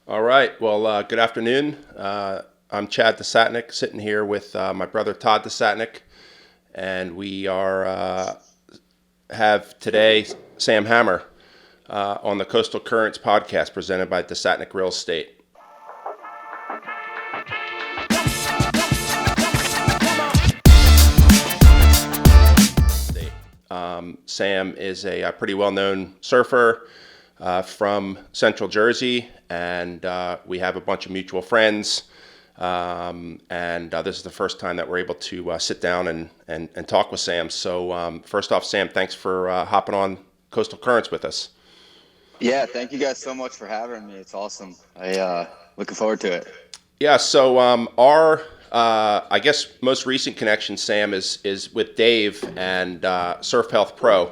All right. Well, good afternoon. I'm Chad Desatnik, sitting here with my brother Todd Desatnik, and we are have today Sam Hammer on the Coastal Currents podcast presented by Desatnik Real Estate. Sam is a pretty well-known surfer from Central Jersey, and we have a bunch of mutual friends. And this is the first time that we're able to sit down and talk with Sam. So first off, Sam, thanks for hopping on Coastal Currents with us. Yeah, thank you guys so much for having me. It's awesome. I looking forward to it. Yeah, so our I guess most recent connection, Sam, is with Dave and Surf Health Pro.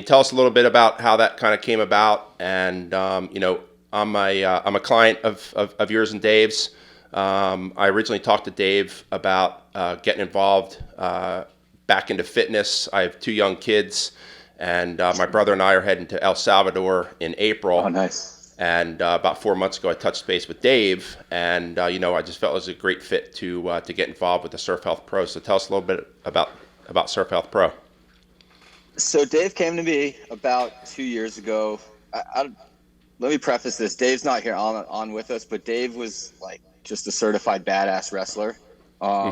Tell us a little bit about how that kind of came about, and I'm a client of yours and Dave's. I originally talked to Dave about getting involved back into fitness. I have two young kids, and my brother and I are heading to El Salvador in April. Oh, nice. And about 4 months ago, I touched base with Dave, and I just felt it was a great fit to get involved with the Surf Health Pro. So tell us a little bit about Surf Health Pro. So Dave came to me about 2 years ago. Let me preface this. Dave's not here on with us, but Dave was like just a certified badass wrestler. I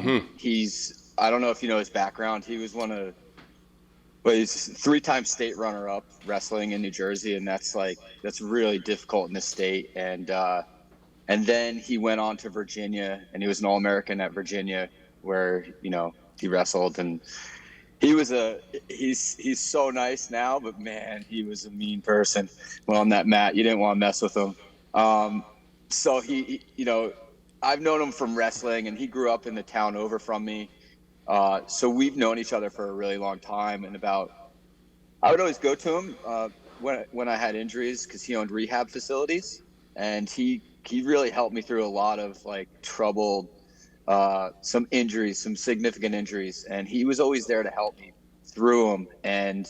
don't know if you know his background. He was he's 3-time state runner-up wrestling in New Jersey, and that's really difficult in this state. And then he went on to Virginia, and he was an All-American at Virginia, where he wrestled. And he's so nice now, but man, he was a mean person. Well, on that mat, you didn't want to mess with him. So I've known him from wrestling, and he grew up in the town over from me. So we've known each other for a really long time, and I would always go to him when I had injuries, because he owned rehab facilities, and he really helped me through a lot of troubled, some injuries, some significant injuries, and he was always there to help me through them. And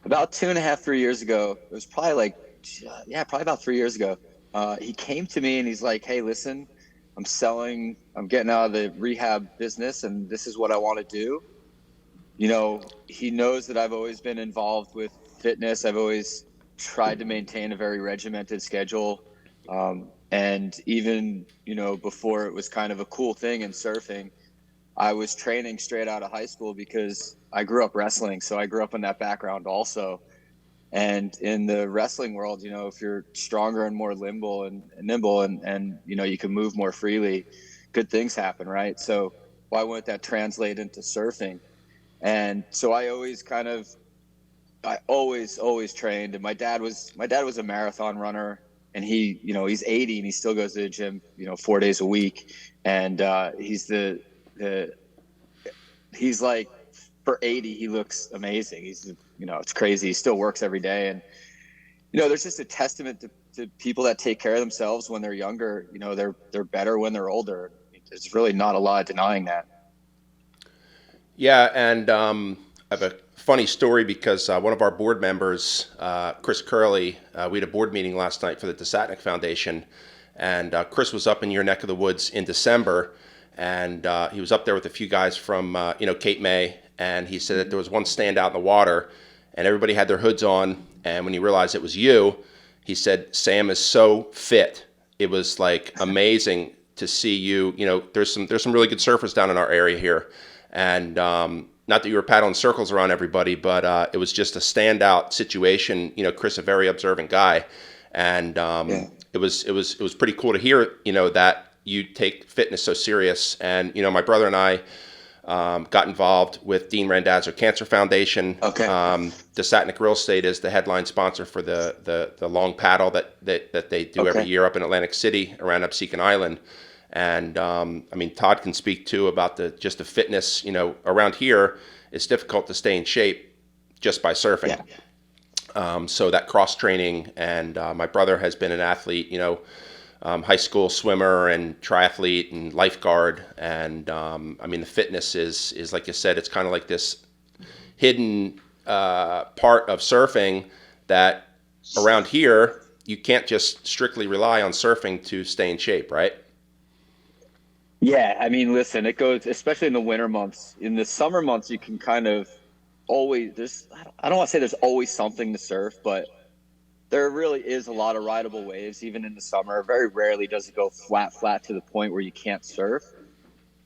about 2.5, 3 years ago, it was probably about 3 years ago, he came to me and he's like, "Hey, listen, I'm getting out of the rehab business, and this is what I want to do." He knows that I've always been involved with fitness. I've always tried to maintain a very regimented schedule. And even, before it was kind of a cool thing in surfing, I was training straight out of high school because I grew up wrestling. So I grew up in that background also. And in the wrestling world, if you're stronger and more nimble and you can move more freely, good things happen, right? So why wouldn't that translate into surfing? And so I always trained. And my dad was a marathon runner, and he's 80 and he still goes to the gym, 4 days a week. And he's like, for 80, he looks amazing. It's crazy. He still works every day. And, there's just a testament to people that take care of themselves when they're younger. They're better when they're older. There's really not a lot of denying that. Yeah, and I have a funny story because one of our board members, Chris Curley, we had a board meeting last night for the Desatnik Foundation, and Chris was up in your neck of the woods in December, and he was up there with a few guys from Cape May, and he said that there was one standout in the water, and everybody had their hoods on, and when he realized it was you, he said, "Sam is so fit. It was like amazing to see you. There's some really good surfers down in our area here." And not that you were paddling circles around everybody, but it was just a standout situation. Chris, a very observant guy, and it was pretty cool to hear. That you take fitness so serious. And my brother and I got involved with Dean Randazzo Cancer Foundation. Okay. Desatnik Real Estate is the headline sponsor for the long paddle that they do every year up in Atlantic City around Absecon Island. And Todd can speak too about the fitness. Around here, it's difficult to stay in shape just by surfing. Yeah. So that cross training, and my brother has been an athlete. High school swimmer and triathlete and lifeguard, and the fitness is like you said, it's kind of like this hidden part of surfing that around here you can't just strictly rely on surfing to stay in shape, right? Yeah, I mean, listen, it goes, especially in the winter months. In the summer months, you can kind of always, I don't want to say there's always something to surf, but there really is a lot of rideable waves, even in the summer. Very rarely does it go flat to the point where you can't surf.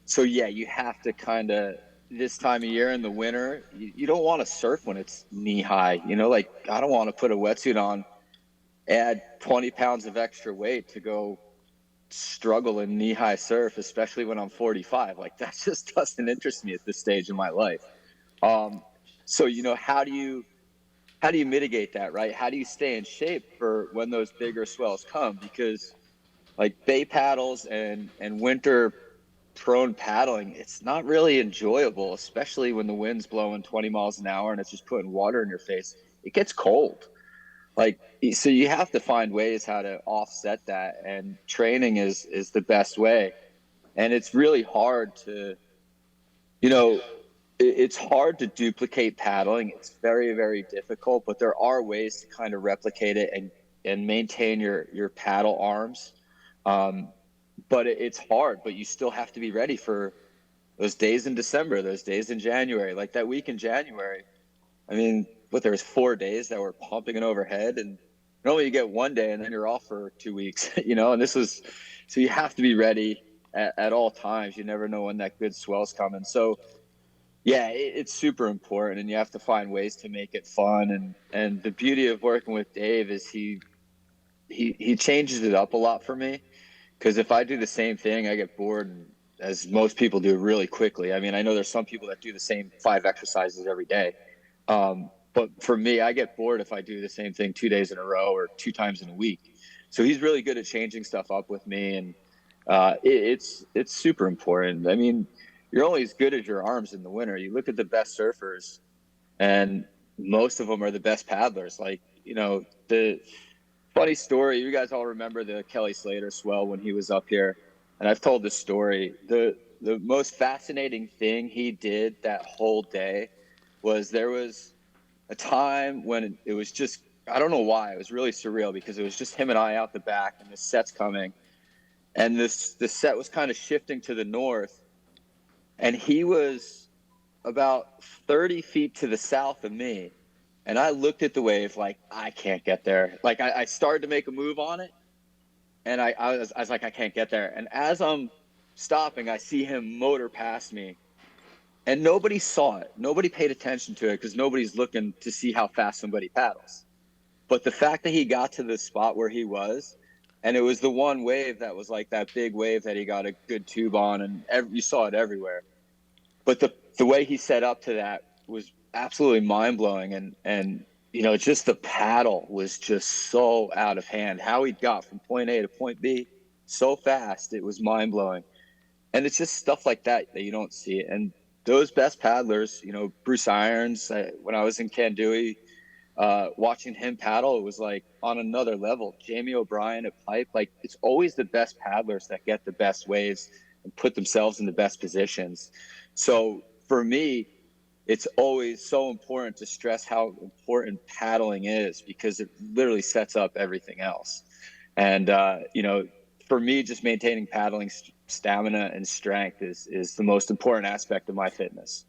So, yeah, you have to kind of, this time of year in the winter, you don't want to surf when it's knee high. You know, like, I don't want to put a wetsuit on, add 20 pounds of extra weight to go struggle in knee high surf, especially when I'm 45. Like that just doesn't interest me at this stage in my life. Um, so how do you mitigate that, right? How do you stay in shape for when those bigger swells come? Because like bay paddles and winter prone paddling, it's not really enjoyable, especially when the wind's blowing 20 miles an hour and it's just putting water in your face. It gets cold. Like, so you have to find ways how to offset that, and training is the best way. And it's really hard to, you know, it's hard to duplicate paddling. It's very, very difficult, but there are ways to kind of replicate it and maintain your paddle arms. Um, but it's hard, but you still have to be ready for those days in December, those days in January, like that week in January. I mean, but there was 4 days that were pumping it overhead, and normally you get one day and then you're off for 2 weeks, and this was, so you have to be ready at all times. You never know when that good swell's coming. So yeah, it's super important, and you have to find ways to make it fun. And the beauty of working with Dave is he changes it up a lot for me, because if I do the same thing, I get bored, as most people do, really quickly. I mean, I know there's some people that do the same 5 exercises every day. But for me, I get bored if I do the same thing 2 days in a row or 2 times in a week. So he's really good at changing stuff up with me, and it's super important. I mean, you're only as good as your arms in the winter. You look at the best surfers, and most of them are the best paddlers. Like, the funny story, you guys all remember the Kelly Slater swell when he was up here, and I've told this story. The most fascinating thing he did that whole day was there was a time when it was just, I don't know why, it was really surreal, because it was just him and I out the back, and the set's coming, and the set was kind of shifting to the north, and he was about 30 feet to the south of me, and I looked at the wave like, I can't get there. Like I started to make a move on it, and I was like, I can't get there. And as I'm stopping, I see him motor past me, and nobody saw it. Nobody paid attention to it, because nobody's looking to see how fast somebody paddles. But the fact that he got to the spot where he was, and it was the one wave that was like that big wave that he got a good tube on, and you saw it everywhere. But the way he set up to that was absolutely mind blowing, and just the paddle was just so out of hand. How he got from point A to point B so fast, it was mind blowing. And it's just stuff like that you don't see. And those best paddlers, Bruce Irons, when I was in Kandui, watching him paddle, it was like on another level. Jamie O'Brien at Pipe, like, it's always the best paddlers that get the best waves and put themselves in the best positions. So for me, it's always so important to stress how important paddling is, because it literally sets up everything else. And, for me, just maintaining paddling stamina and strength is the most important aspect of my fitness.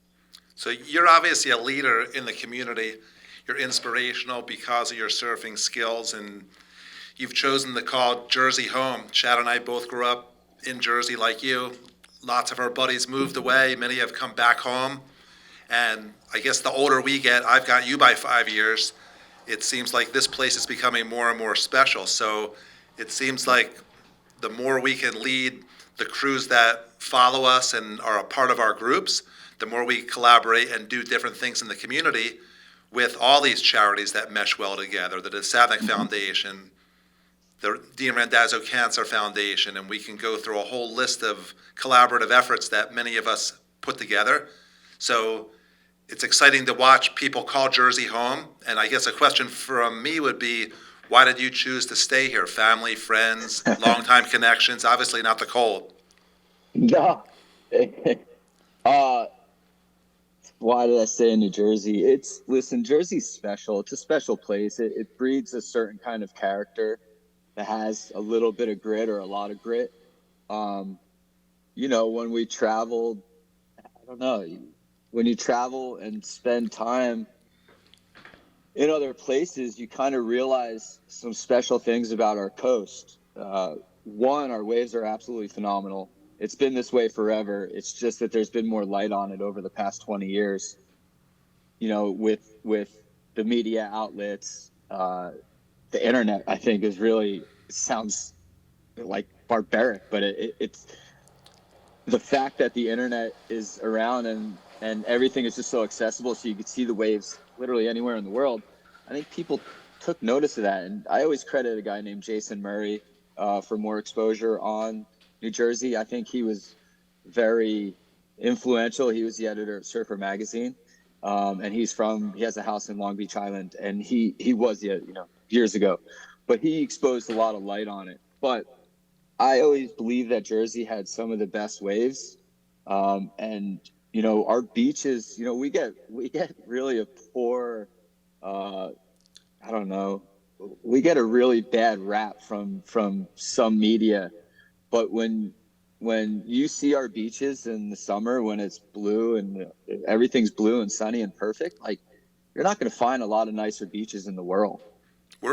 So you're obviously a leader in the community. You're inspirational because of your surfing skills, and you've chosen to call Jersey home. Chad and I both grew up in Jersey like you. Lots of our buddies moved away. Many have come back home. And I guess the older we get, I've got you by 5 years, it seems like this place is becoming more and more special. So it seems like the more we can lead the crews that follow us and are a part of our groups, the more we collaborate and do different things in the community with all these charities that mesh well together, the DeSavnik Foundation, the Dean Randazzo Cancer Foundation, and we can go through a whole list of collaborative efforts that many of us put together. So it's exciting to watch people call Jersey home. And I guess a question from me would be, why did you choose to stay here? Family, friends, longtime connections, obviously not the cold. No. Why did I say in New Jersey? Listen, Jersey's special. It's a special place. It breeds a certain kind of character that has a little bit of grit or a lot of grit. Um, when we traveled, I don't know, when you travel and spend time in other places, you kind of realize some special things about our coast. One, our waves are absolutely phenomenal. It's been this way forever. It's just that there's been more light on it over the past 20 years. With the media outlets, the internet, I think is really, it sounds like barbaric, but it's the fact that the internet is around and everything is just so accessible, so you can see the waves literally anywhere in the world. I think people took notice of that, and I always credit a guy named Jason Murray for more exposure on New Jersey. I think he was very influential. He was the editor of Surfer Magazine, and he has a house in Long Beach Island, and he was years ago, but he exposed a lot of light on it. But I always believed that Jersey had some of the best waves, and our beaches. We get really a poor, I don't know, we get a really bad rap from some media, but when you see our beaches in the summer when it's blue and everything's blue and sunny and perfect, like you're not going to find a lot of nicer beaches in the world.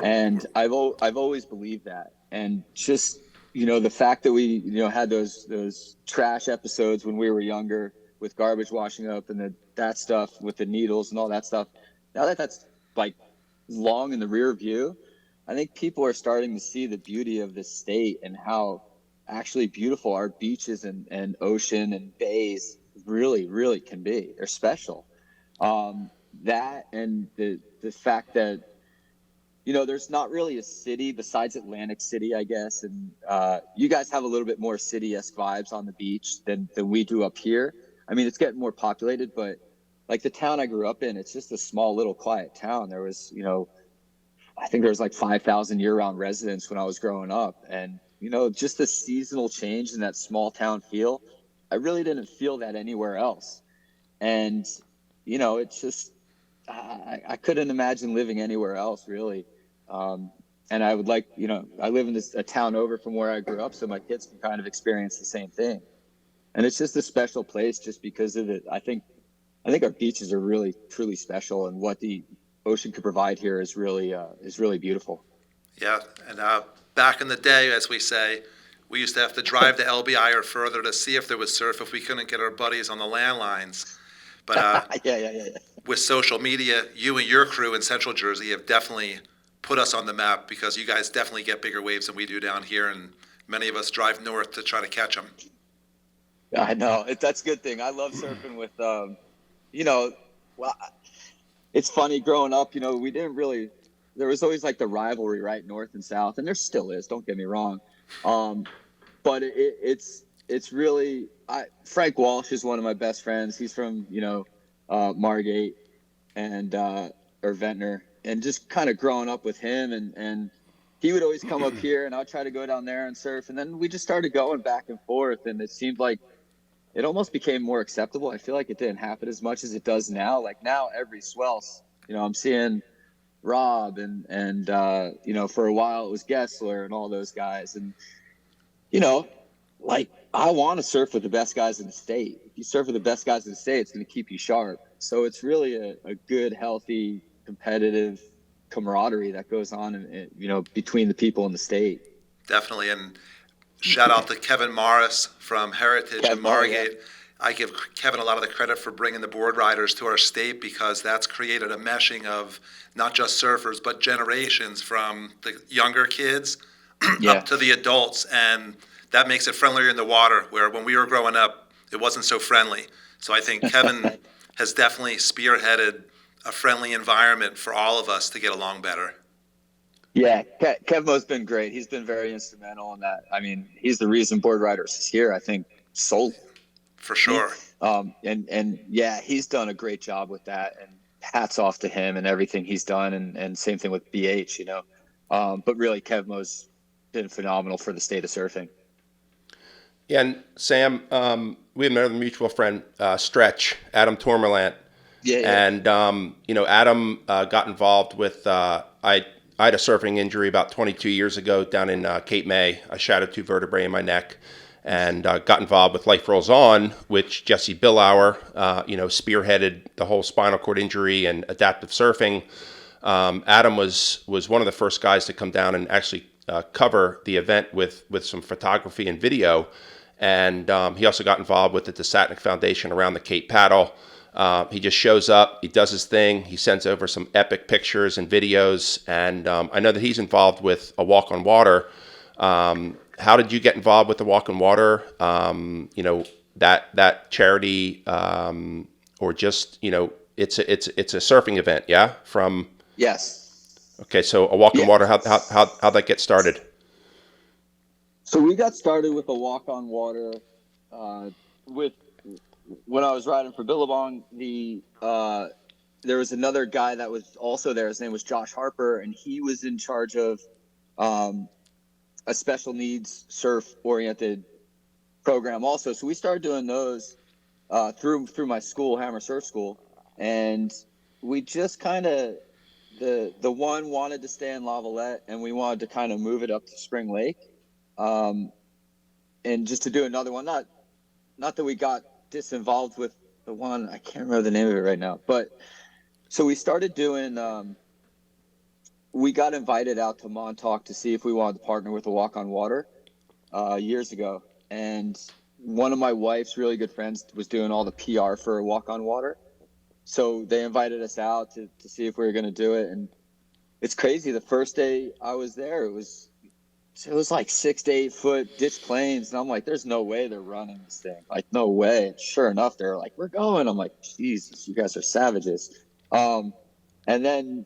And I've always believed that, and just the fact that we had those trash episodes when we were younger with garbage washing up and that stuff with the needles and all that stuff. Now that that's like long in the rear view, I think people are starting to see the beauty of this state and how actually beautiful our beaches and ocean and bays really, really can be. They're special. That and the fact that there's not really a city besides Atlantic City, I guess. And you guys have a little bit more city-esque vibes on the beach than we do up here. I mean, it's getting more populated, but like the town I grew up in, it's just a small little quiet town. There was, I think there was like 5,000 year-round residents when I was growing up. And, just the seasonal change in that small town feel, I really didn't feel that anywhere else. And, it's just, I couldn't imagine living anywhere else, really. And I would like, I live in a town over from where I grew up, so my kids can kind of experience the same thing. And it's just a special place just because of it. I think our beaches are really, truly special, and what the ocean could provide here is really beautiful. Yeah, and back in the day, as we say, we used to have to drive to LBI or further to see if there was surf if we couldn't get our buddies on the landlines. But Yeah. with social media, you and your crew in Central Jersey have definitely put us on the map, because you guys definitely get bigger waves than we do down here, and many of us drive north to try to catch them. I know. That's a good thing. I love surfing with, well, it's funny growing up, we didn't really, there was always like the rivalry, right? North and South, and there still is, don't get me wrong. But it's really, Frank Walsh is one of my best friends. He's from, Margate and, or Ventnor, and just kind of growing up with him, and he would always come up here and I'd try to go down there and surf. And then we just started going back and forth, and it seemed like it almost became more acceptable. I feel like it didn't happen as much as it does now. Like now every swells, I'm seeing Rob and for a while it was Gessler and all those guys. And, like I want to surf with the best guys in the state. If you surf with the best guys in the state, it's going to keep you sharp. So it's really a good, healthy, competitive camaraderie that goes on, between the people in the state. Definitely, and shout out to Kevin Morris from Heritage and Margate. Yeah. I give Kevin a lot of the credit for bringing the board riders to our state, because that's created a meshing of not just surfers, but generations from the younger kids up to the adults. And that makes it friendlier in the water, where when we were growing up, it wasn't so friendly. So I think Kevin has definitely spearheaded a friendly environment for all of us to get along better. Yeah, Kevmo's been great. He's been very instrumental in that. I mean, he's the reason Board Riders is here, I think, solely. For sure. And yeah, he's done a great job with that, and hats off to him and everything he's done, and same thing with BH, but really Kevmo's been phenomenal for the state of surfing. Yeah, and Sam, we have another mutual friend, Stretch, Adam Tormerlant. Yeah, yeah. And Adam got involved with. I had a surfing injury about 22 years ago down in Cape May. I shattered two vertebrae in my neck, and got involved with Life Rolls On, which Jesse Billauer, spearheaded the whole spinal cord injury and adaptive surfing. Adam was one of the first guys to come down and actually cover the event with some photography and video. And he also got involved with the Desatnik Foundation around the Cape Paddle. He just shows up, he does his thing, he sends over some epic pictures and videos, and I know that he's involved with a Walk on Water. How did you get involved with the Walk on Water? That charity, or just it's a surfing event, yeah. Yes. Okay, so a Walk on Water. How'd that get started? So we got started with a Walk on Water with when I was riding for Billabong. There was another guy that was also there. His name was Josh Harper, and he was in charge of a special needs surf oriented program also. So we started doing those through my school, Hammer Surf School, and we just kind of the one wanted to stay in Lavalette, and we wanted to kind of move it up to Spring Lake, and just to do another one. Not that we got disinvolved with the one, I can't remember the name of it right now, but so we started doing. We got invited out to Montauk to see if we wanted to partner with a Walk on Water years ago, and one of my wife's really good friends was doing all the PR for a Walk on Water, so they invited us out to see if we were going to do it. And it's crazy. The first day I was there, it was like 6 to 8 foot ditch planes, and I'm like, there's no way they're running this thing, like no way. And sure enough, they're like, we're going. I'm like, Jesus, you guys are savages. And then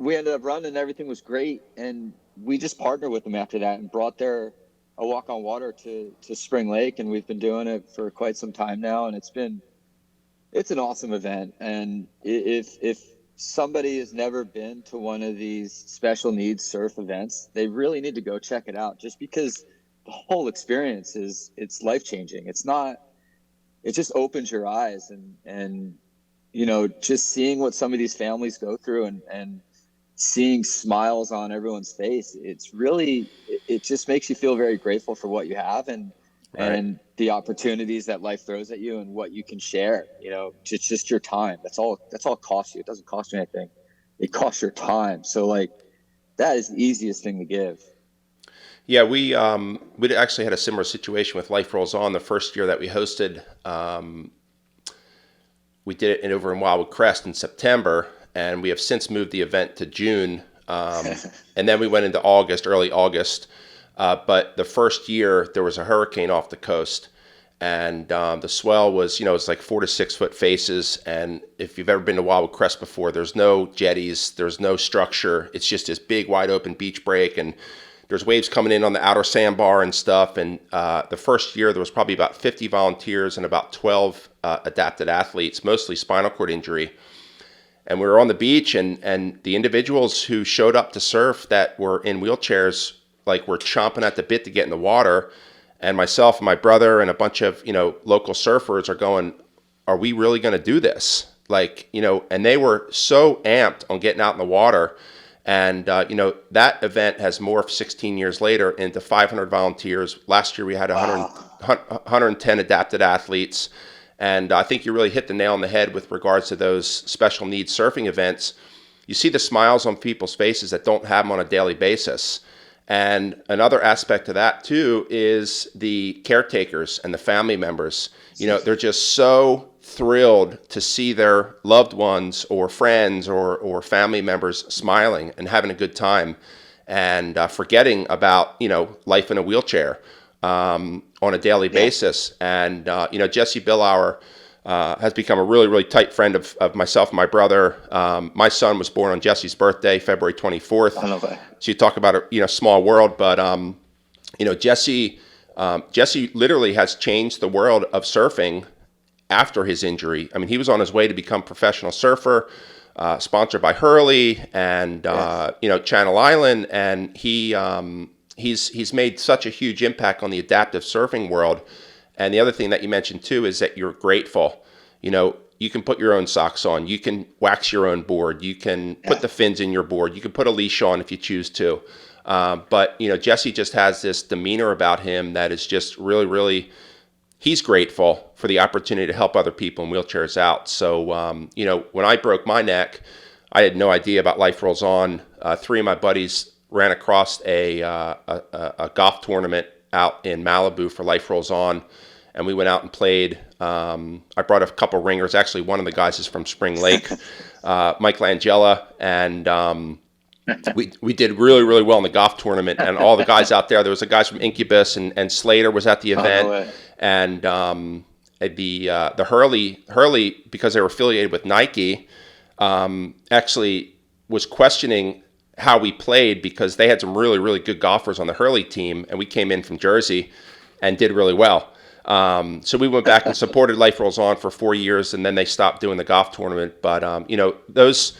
we ended up running, everything was great, and we just partnered with them after that and brought a Walk on Water to Spring Lake, and we've been doing it for quite some time now, and it's an awesome event. And if somebody has never been to one of these special needs surf events, they really need to go check it out, just because the whole experience it's life-changing. It just opens your eyes, and just seeing what some of these families go through, and seeing smiles on everyone's face, it just makes you feel very grateful for what you have, and the opportunities that life throws at you, and what you can share. Just your time. That's all it costs you. It doesn't cost you anything. It costs your time. So like, that is the easiest thing to give. Yeah, we actually had a similar situation with Life Rolls On the first year that we hosted. We did it over in Wildwood Crest in September, and we have since moved the event to June, and then we went into early August. But the first year there was a hurricane off the coast, and the swell was, it's like 4 to 6 foot faces. And if you've ever been to Wildwood Crest before, there's no jetties, there's no structure. It's just this big, wide open beach break, and there's waves coming in on the outer sandbar and stuff. And the first year there was probably about 50 volunteers and about 12 adapted athletes, mostly spinal cord injury. And we were on the beach, and the individuals who showed up to surf that were in wheelchairs, like, were chomping at the bit to get in the water. And myself and my brother and a bunch of, local surfers are going, are we really going to do this? Like, and they were so amped on getting out in the water. And, that event has morphed 16 years later into 500 volunteers. Last year we had 110 adapted athletes. And I think you really hit the nail on the head with regards to those special needs surfing events. You see the smiles on people's faces that don't have them on a daily basis. And another aspect to that too is the caretakers and the family members. They're just so thrilled to see their loved ones or friends or family members smiling and having a good time, and forgetting about, life in a wheelchair on a daily basis. And, Jesse Billauer has become a really, really tight friend of myself and my brother. My son was born on Jesse's birthday, February 24th. I love that. So you talk about a small world, but Jesse literally has changed the world of surfing after his injury. I mean, he was on his way to become a professional surfer, sponsored by Hurley and Channel Island, and he's made such a huge impact on the adaptive surfing world. And the other thing that you mentioned too is that you're grateful. you can put your own socks on. You can wax your own board. You can put the fins in your board. You can put a leash on if you choose to. But, Jesse just has this demeanor about him that is just really, really, he's grateful for the opportunity to help other people in wheelchairs out. So, when I broke my neck, I had no idea about Life Rolls On. Three of my buddies ran across a golf tournament out in Malibu for Life Rolls On, and we went out and played. I brought a couple ringers. Actually, one of the guys is from Spring Lake, Mike Langella, and we did really, really well in the golf tournament. And all the guys out there was a guys from Incubus, and Slater was at the event, no way. and the Hurley, because they were affiliated with Nike, actually was questioning how we played because they had some really, really good golfers on the Hurley team, and we came in from Jersey and did really well. So we went back and supported Life Rolls On for 4 years, and then they stopped doing the golf tournament. But, those,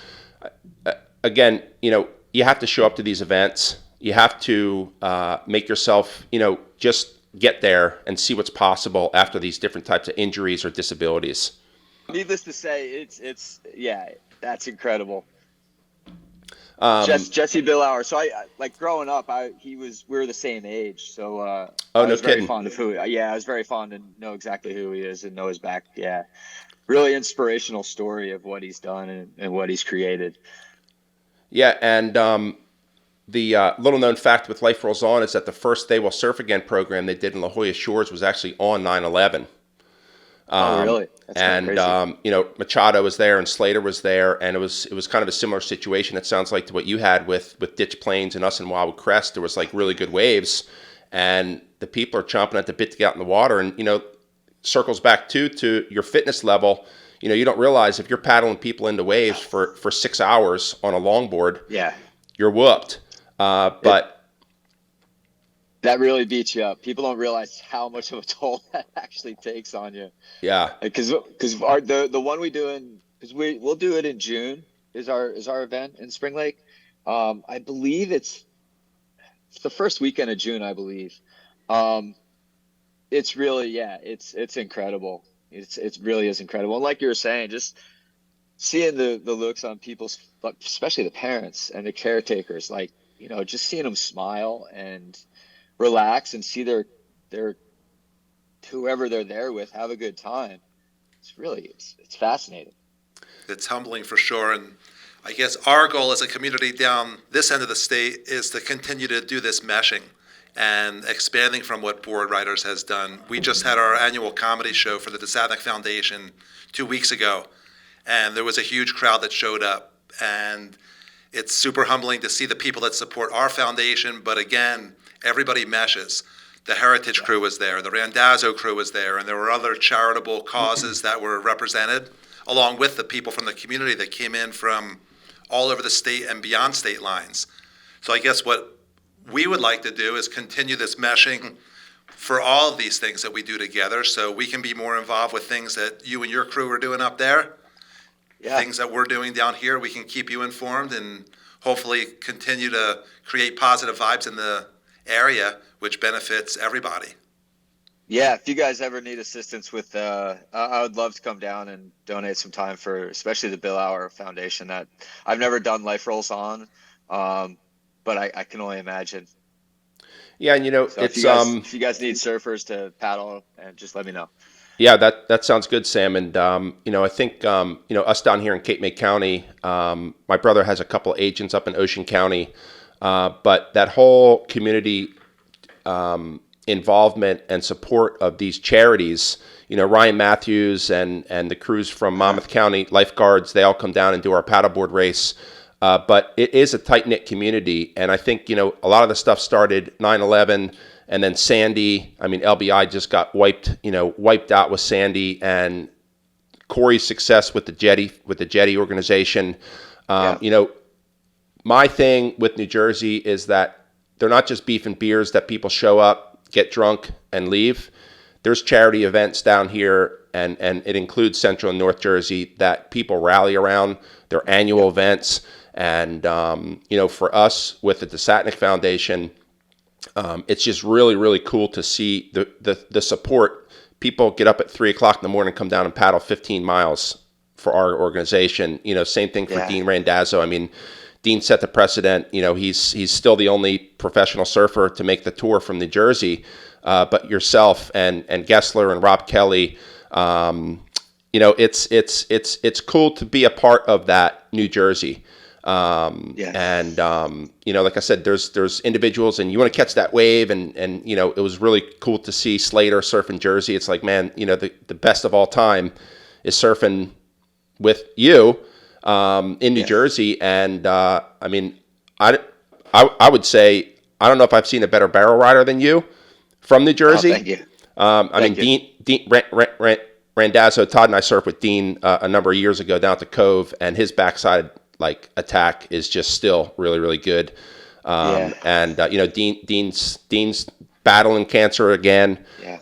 again, you have to show up to these events. You have to make yourself, just get there and see what's possible after these different types of injuries or disabilities. Needless to say, it's that's incredible. Jesse Billauer. So I like growing up, we were the same age. So I was very fond of I was very fond to know exactly who he is and know his back. Yeah. Really inspirational story of what he's done and what he's created. Yeah. And the little known fact with Life Rolls On is that the first They Will Surf Again program they did in La Jolla Shores was actually on 9/11. Oh, really? That's And Machado was there and Slater was there, and it was kind of a similar situation. It sounds like to what you had with Ditch Plains and us in Wildwood Crest. There was like really good waves, and the people are chomping at the bit to get out in the water. And circles back to your fitness level. You don't realize if you're paddling people into waves for 6 hours on a longboard, you're whooped. But that really beats you up. People don't realize how much of a toll that actually takes on you. Yeah, because the one we'll do it in June is our event in Spring Lake. I believe it's the first weekend of June. I believe. It's really it's incredible. It really is incredible. And like you were saying, just seeing the looks on people's, especially the parents and the caretakers, like just seeing them smile and relax and see their whoever they're there with have a good time. It's fascinating. It's humbling for sure. And I guess our goal as a community down this end of the state is to continue to do this meshing and expanding from what Board Riders has done. We just had our annual comedy show for the DeSatnick Foundation 2 weeks ago, and there was a huge crowd that showed up. And it's super humbling to see the people that support our foundation, but again, everybody meshes. The Heritage crew was there, the Randazzo crew was there, and there were other charitable causes that were represented, along with the people from the community that came in from all over the state and beyond state lines. So I guess what we would like to do is continue this meshing for all of these things that we do together, so we can be more involved with things that you and your crew are doing up there. Things that we're doing down here, we can keep you informed and hopefully continue to create positive vibes in the area, which benefits everybody. Yeah, if you guys ever need assistance with, I would love to come down and donate some time for, especially the Billauer Foundation. That I've never done Life Rolls On, but I can only imagine. Yeah, and So it's if you guys need surfers to paddle, and just let me know. Yeah, that sounds good, Sam. And I think us down here in Cape May County, my brother has a couple of agents up in Ocean County, but that whole community involvement and support of these charities, Ryan Matthews and the crews from Monmouth County lifeguards, they all come down and do our paddleboard race. But it is a tight-knit community, and I think a lot of the stuff started 9/11. And then Sandy, LBI just got wiped out with Sandy, and Corey's success with the Jetty organization. My thing with New Jersey is that they're not just beef and beers that people show up, get drunk, and leave. There's charity events down here, and it includes Central and North Jersey that people rally around. They're annual events, and for us with the DeSatnick Foundation, it's just really, really cool to see the support. People get up at 3 o'clock in the morning, come down and paddle 15 miles for our organization. Same thing for Yeah. Dean Randazzo. I mean, Dean set the precedent. He's still the only professional surfer to make the tour from New Jersey. But yourself and Gessler and Rob Kelly, it's cool to be a part of that New Jersey. Yeah. And like I said, there's individuals, and you want to catch that wave, and it was really cool to see Slater surf in Jersey. It's like, man, the best of all time is surfing with you in New Jersey. And I mean, I would say, I don't know if I've seen a better barrel rider than you from New Jersey. Oh, thank you. I mean, Dean Randazzo, Todd and I surfed with Dean a number of years ago down at the Cove, and his backside attack is just still really, really good. And Dean's battling cancer again. Yeah.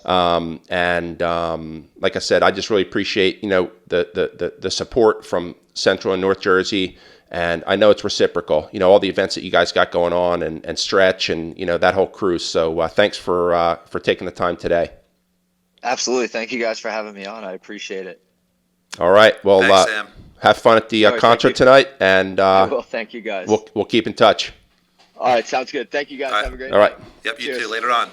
Like I said, I just really appreciate the support from Central and North Jersey, and I know it's reciprocal. All the events that you guys got going on, and Stretch, and that whole crew. So thanks for taking the time today. Absolutely. Thank you guys for having me on. I appreciate it. All right. Well, Thanks, Sam. have fun at the All right, concert tonight, and Well, thank you guys. we'll keep in touch. All right. Sounds good. Thank you guys. All right. Have a great All right. night. Yep, you Cheers. too. Later on.